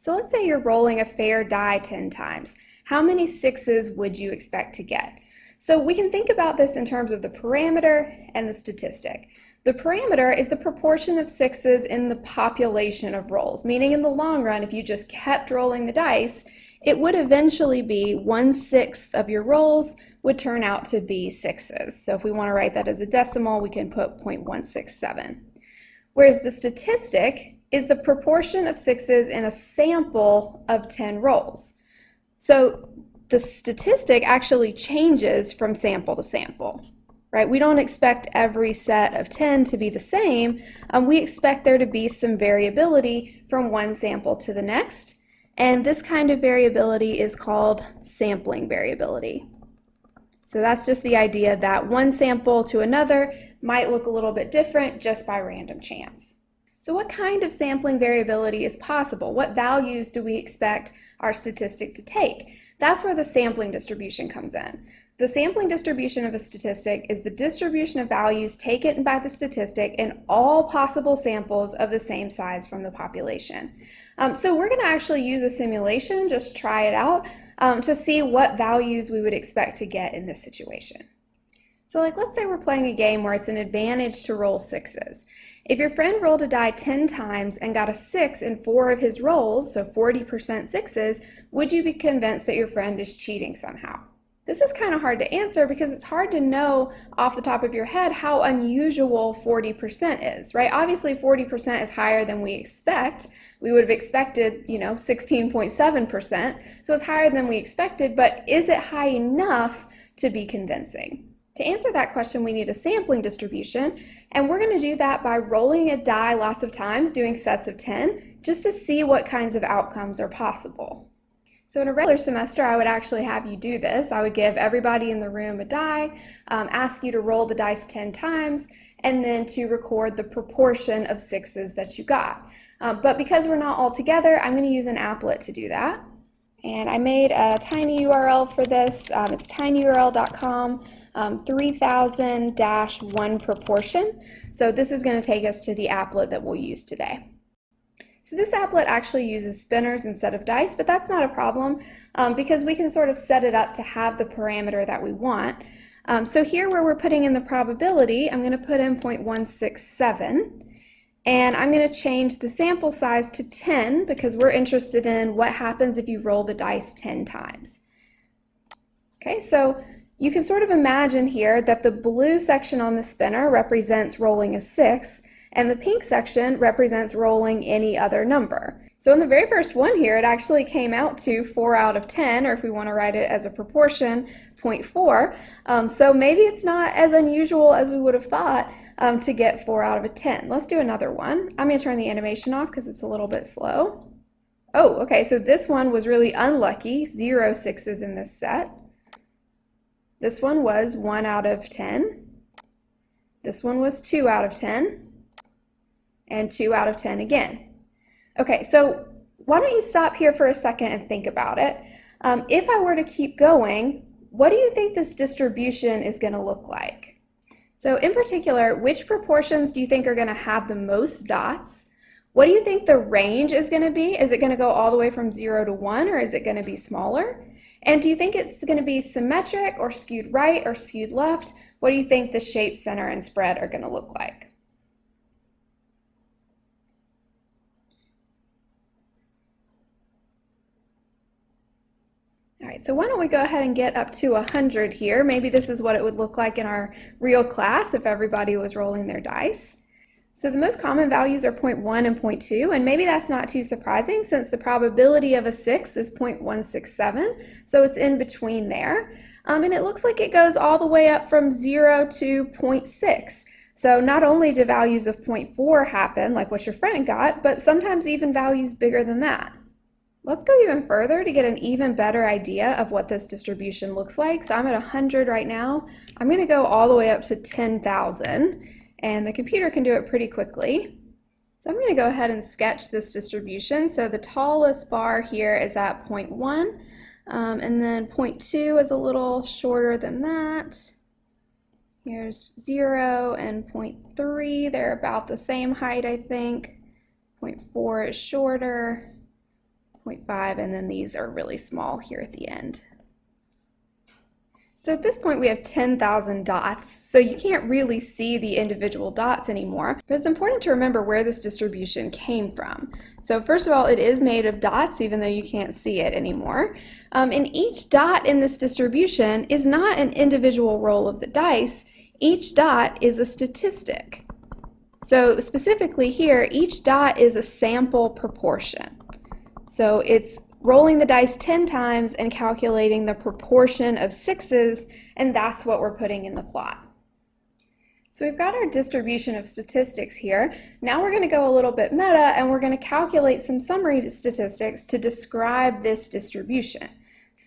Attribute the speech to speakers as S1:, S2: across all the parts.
S1: So let's say you're rolling a fair die 10 times. How many 6s would you expect to get? So we can think about this in terms of the parameter and the statistic. The parameter is the proportion of 6s in the population of rolls, meaning in the long run, if you just kept rolling the dice, it would eventually be 1/6 of your rolls would turn out to be 6s. So if we want to write that as a decimal, we can put 0.167. Whereas the statistic is the proportion of 6s in a sample of 10 rolls. So the statistic actually changes from sample to sample, right? We don't expect every set of 10 to be the same. We expect there to be some variability from one sample to the next. And this kind of variability is called sampling variability. So that's just the idea that one sample to another might look a little bit different just by random chance. So what kind of sampling variability is possible? What values do we expect our statistic to take? That's where the sampling distribution comes in. The sampling distribution of a statistic is the distribution of values taken by the statistic in all possible samples of the same size from the population. So we're going to actually use a simulation, just try it out, to see what values we would expect to get in this situation. So let's say we're playing a game where it's an advantage to roll 6s. If your friend rolled a die 10 times and got a 6 in 4 of his rolls, so 40% 6s, would you be convinced that your friend is cheating somehow? This is kind of hard to answer because it's hard to know off the top of your head how unusual 40% is, right? Obviously 40% is higher than we expect. We would have expected, 16.7%, so it's higher than we expected, but is it high enough to be convincing? To answer that question, we need a sampling distribution, and we're going to do that by rolling a die lots of times, doing sets of 10, just to see what kinds of outcomes are possible. So in a regular semester, I would actually have you do this. I would give everybody in the room a die, ask you to roll the dice 10 times, and then to record the proportion of 6s that you got. But because we're not all together, I'm going to use an applet to do that. And I made a tiny URL for this. It's tinyurl.com. 3000-1 proportion. So this is going to take us to the applet that we'll use today. So this applet actually uses spinners instead of dice, but that's not a problem because we can sort of set it up to have the parameter that we want. So here where we're putting in the probability, I'm going to put in 0.167. And I'm going to change the sample size to 10 because we're interested in what happens if you roll the dice 10 times. Okay, so you can sort of imagine here that the blue section on the spinner represents rolling a 6, and the pink section represents rolling any other number. So in the very first one here, it actually came out to 4 out of 10, or if we want to write it as a proportion, 0.4. So maybe it's not as unusual as we would have thought to get 4 out of 10. Let's do another one. I'm going to turn the animation off because it's a little bit slow. Oh, okay, so this one was really unlucky, 0 6s in this set. This one was 1 out of 10. This one was 2 out of 10. And 2 out of 10 again. Okay, so why don't you stop here for a second and think about it. If I were to keep going, what do you think this distribution is going to look like? So in particular, which proportions do you think are going to have the most dots? What do you think the range is going to be? Is it going to go all the way from 0 to 1, or is it going to be smaller? And do you think it's going to be symmetric or skewed right or skewed left? What do you think the shape, center, and spread are going to look like? All right, so why don't we go ahead and get up to 100 here. Maybe this is what it would look like in our real class if everybody was rolling their dice. So the most common values are 0.1 and 0.2, and maybe that's not too surprising since the probability of a 6 is 0.167, so it's in between there. And it looks like it goes all the way up from 0 to 0.6. So not only do values of 0.4 happen, like what your friend got, but sometimes even values bigger than that. Let's go even further to get an even better idea of what this distribution looks like. So I'm at 100 right now. I'm going to go all the way up to 10,000. And the computer can do it pretty quickly. So I'm going to go ahead and sketch this distribution. So the tallest bar here is at 0.1, and then 0.2 is a little shorter than that. Here's 0 and 0.3. They're about the same height, I think. 0.4 is shorter. 0.5, and then these are really small here at the end. So at this point we have 10,000 dots, so you can't really see the individual dots anymore, but it's important to remember where this distribution came from. So first of all, it is made of dots, even though you can't see it anymore. And each dot in this distribution is not an individual roll of the dice. Each dot is a statistic. So specifically here, each dot is a sample proportion. So it's rolling the dice 10 times and calculating the proportion of sixes, and that's what we're putting in the plot. So we've got our distribution of statistics here. Now we're going to go a little bit meta, and we're going to calculate some summary statistics to describe this distribution.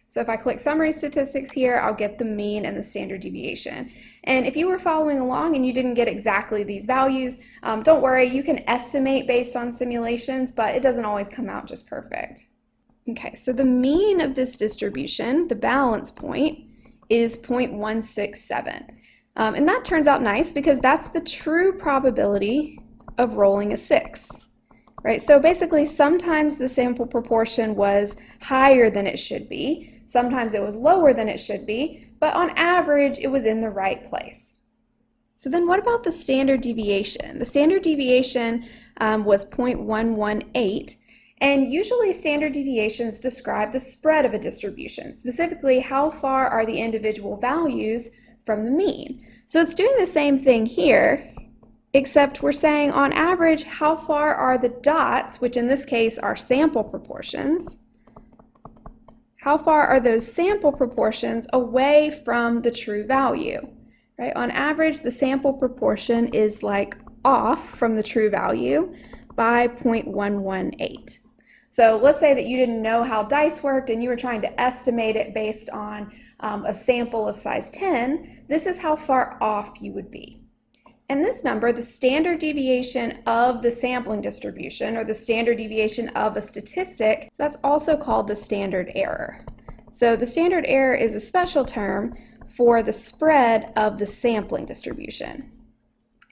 S1: So if I click summary statistics here, I'll get the mean and the standard deviation. And if you were following along and you didn't get exactly these values, don't worry, you can estimate based on simulations, but it doesn't always come out just perfect. Okay, so the mean of this distribution, the balance point, is 0.167. And that turns out nice because that's the true probability of rolling a 6. Right? So basically, sometimes the sample proportion was higher than it should be, sometimes it was lower than it should be, but on average, it was in the right place. So then what about the standard deviation? The standard deviation was 0.118. And usually standard deviations describe the spread of a distribution, specifically how far are the individual values from the mean. So it's doing the same thing here, except we're saying on average how far are the dots, which in this case are sample proportions, how far are those sample proportions away from the true value, right? On average, the sample proportion is like off from the true value by 0.118. So let's say that you didn't know how dice worked and you were trying to estimate it based on a sample of size 10. This is how far off you would be. And this number, the standard deviation of the sampling distribution, or the standard deviation of a statistic, that's also called the standard error. So the standard error is a special term for the spread of the sampling distribution.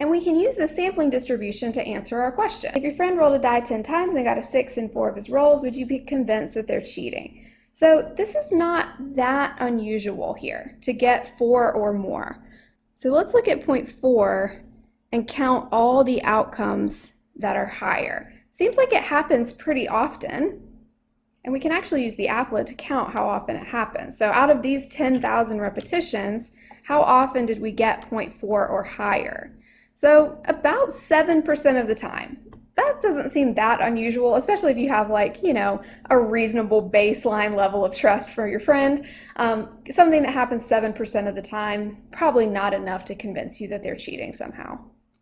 S1: And we can use the sampling distribution to answer our question. If your friend rolled a die 10 times and got a 6 in 4 of his rolls, would you be convinced that they're cheating? So this is not that unusual here, to get 4 or more. So let's look at point 4 and count all the outcomes that are higher. Seems like it happens pretty often, and we can actually use the applet to count how often it happens. So out of these 10,000 repetitions, how often did we get 0.4 or higher? So about 7% of the time. That doesn't seem that unusual, especially if you have a reasonable baseline level of trust for your friend. Something that happens 7% of the time, probably not enough to convince you that they're cheating somehow.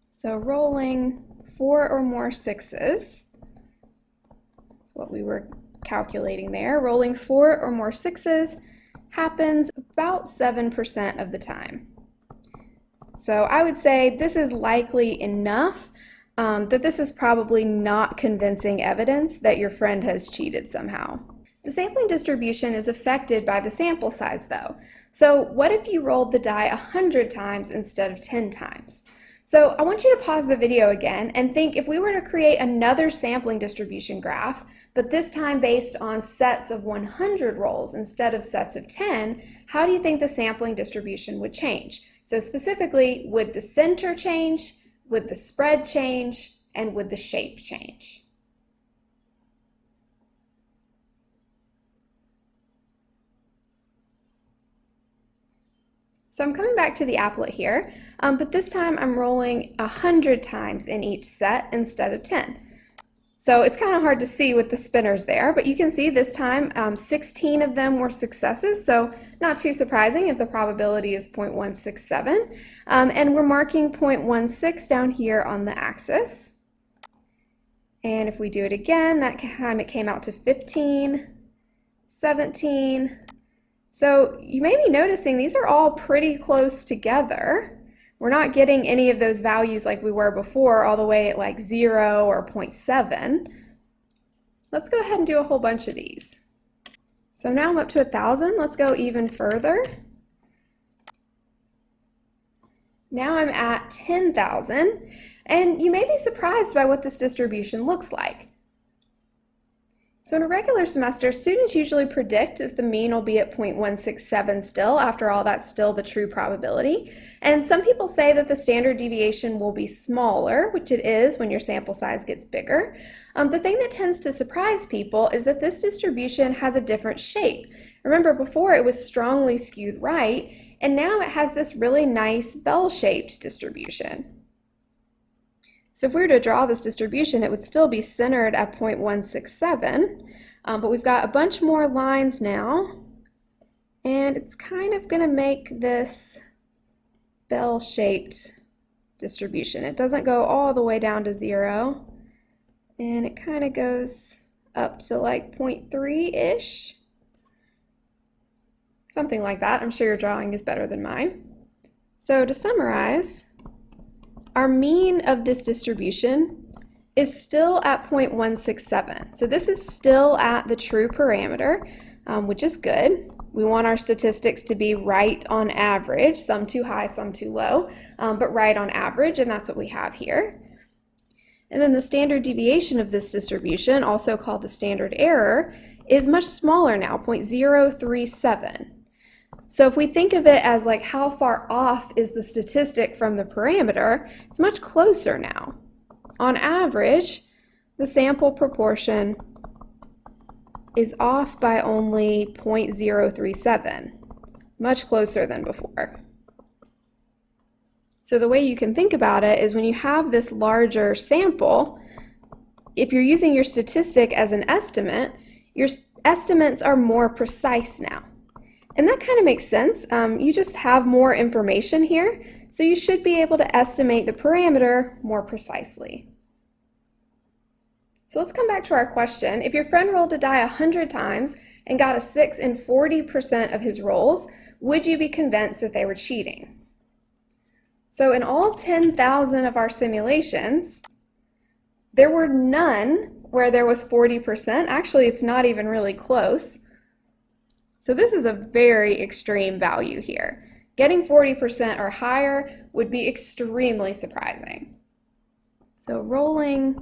S1: So rolling 4 or more sixes, that's what we were calculating there. Rolling 4 or more sixes happens about 7% of the time. So I would say this is likely enough that this is probably not convincing evidence that your friend has cheated somehow. The sampling distribution is affected by the sample size though. So what if you rolled the die 100 times instead of 10 times? So I want you to pause the video again and think if we were to create another sampling distribution graph, but this time based on sets of 100 rolls instead of sets of 10, how do you think the sampling distribution would change? So specifically, would the center change, would the spread change, and would the shape change? So I'm coming back to the applet here, but this time I'm rolling 100 times in each set instead of 10. So it's kind of hard to see with the spinners there, but you can see this time 16 of them were successes, so not too surprising if the probability is 0.167. And we're marking 0.16 down here on the axis. And if we do it again, that time it came out to 15, 17. So you may be noticing these are all pretty close together. We're not getting any of those values like we were before, all the way at like 0 or 0.7. Let's go ahead and do a whole bunch of these. So now I'm up to 1,000. Let's go even further. Now I'm at 10,000, and you may be surprised by what this distribution looks like. So in a regular semester, students usually predict that the mean will be at 0.167 still. After all, that's still the true probability. And some people say that the standard deviation will be smaller, which it is when your sample size gets bigger. The thing that tends to surprise people is that this distribution has a different shape. Remember, before it was strongly skewed right, and now it has this really nice bell-shaped distribution. So if we were to draw this distribution, it would still be centered at 0.167, but we've got a bunch more lines now, and it's kind of going to make this bell-shaped distribution. It doesn't go all the way down to 0, and it kind of goes up to like 0.3-ish, something like that. I'm sure your drawing is better than mine. So to summarize, our mean of this distribution is still at 0.167. So this is still at the true parameter, which is good. We want our statistics to be right on average, some too high, some too low, but right on average, and that's what we have here. And then the standard deviation of this distribution, also called the standard error, is much smaller now, 0.037. So if we think of it as like how far off is the statistic from the parameter, it's much closer now. On average, the sample proportion is off by only 0.037, much closer than before. So the way you can think about it is when you have this larger sample, if you're using your statistic as an estimate, your estimates are more precise now. And that kind of makes sense. You just have more information here, so you should be able to estimate the parameter more precisely. So let's come back to our question. If your friend rolled a die 100 times and got a 6 in 40% of his rolls, would you be convinced that they were cheating? So in all 10,000 of our simulations, there were none where there was 40%. Actually, it's not even really close. So this is a very extreme value here. Getting 40% or higher would be extremely surprising. So rolling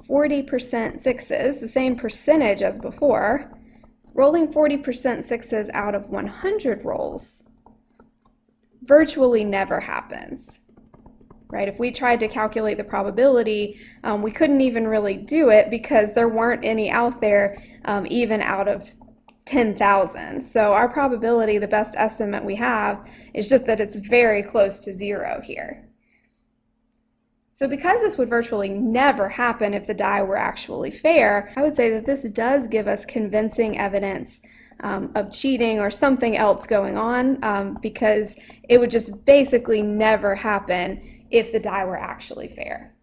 S1: 40% sixes, the same percentage as before, rolling 40% sixes out of 100 rolls virtually never happens, right? If we tried to calculate the probability, we couldn't even really do it because there weren't any out there even out of 10,000. So our probability, the best estimate we have, is just that it's very close to 0 here. So because this would virtually never happen if the die were actually fair, I would say that this does give us convincing evidence of cheating or something else going on, because it would just basically never happen if the die were actually fair.